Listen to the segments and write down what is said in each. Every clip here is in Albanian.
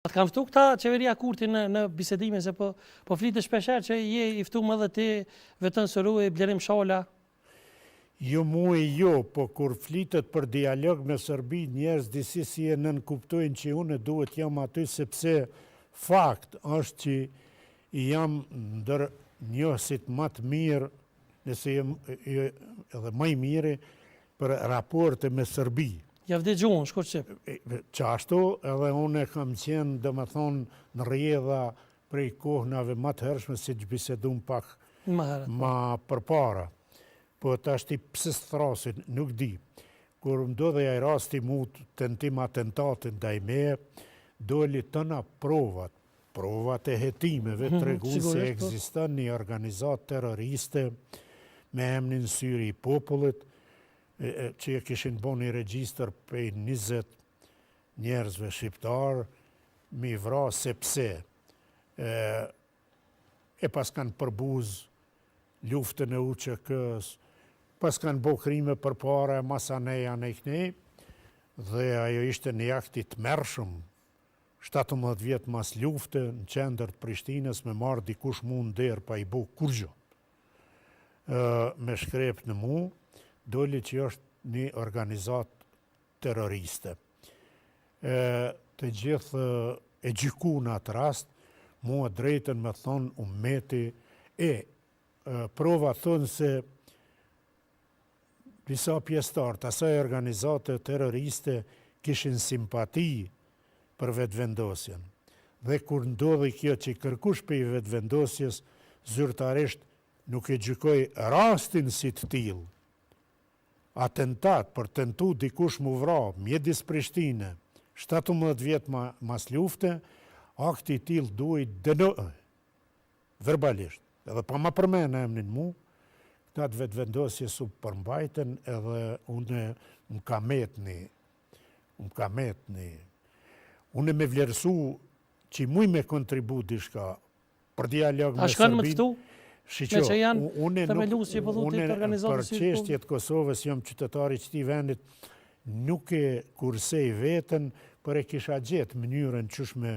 Të kam ftu këta qeveria Kurti në bisedime, se po flitë shpesher që je i ftuar edhe ti vetën Sërui, Blerim Shala. Jo po kur flitet për dialog me Serbi, njerëz disi si e nënkuptojnë që unë duhet jam aty, sepse fakt është që jam ndër njohësit më të mirë, nëse edhe më i miri për raporte me Serbi. Javdi gjuhën, shko qëp. Qashtu edhe unë kam qenë, dhe më thonë, në rjedha prej kohnave më të hershme, si që bisedum pak ma përpara. Po të ashti pse së thrasin, nuk di. Kur më do dhe jaj rasti mu tentim atentatin da i me, doli tëna provat e hetimeve të regu se eksiston një organizat terroriste me emnin Syri i Popullit, që e kishin bo një regjistër prej 20 njerëzve shqiptar, mi vra sepse e pas kanë përbuz luftën e UÇK-s, pas kanë bo krime për para, masaneja në iknej, dhe ajo ishte një akti të mërshëm, 17 vjetë mas lufte, në qendër të Prishtinës, me marrë dikush mu në derë pa i bo kurgjo. Me shkrep në mu, doli që është një organizat terroriste. Të gjithë e gjyku në atë rast, mua drejten me thonë ummeti, prova thonë se disa pjestartë asaj organizate terroriste kishin simpati për vetëvendosjen. Dhe kur ndodhi kjo që kërkush për i vetëvendosjes, zyrtarisht nuk e gjykoj rastin si të tilë. Atentat për tentu dikush mu vra, mjedis Prishtine, 17 vjetë mas lufte, akti tilë duhet dënoj, verbalisht. Edhe pa ma përmena emnin mu, këta të vetëvendosje su përmbajten edhe une më kametni. Une me vlerësu që muj me kontribu dishka për dialog me Serbin. A shkanë më të ftu? Shiqo, unë për qeshtjet Kosovës jam qytetari qëti vendit, nuk e kursej vetën, për e kisha gjetë mënyrën qësh me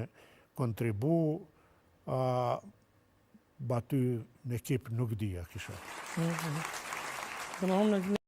kontribu, baty në ekip nuk dhja kisha.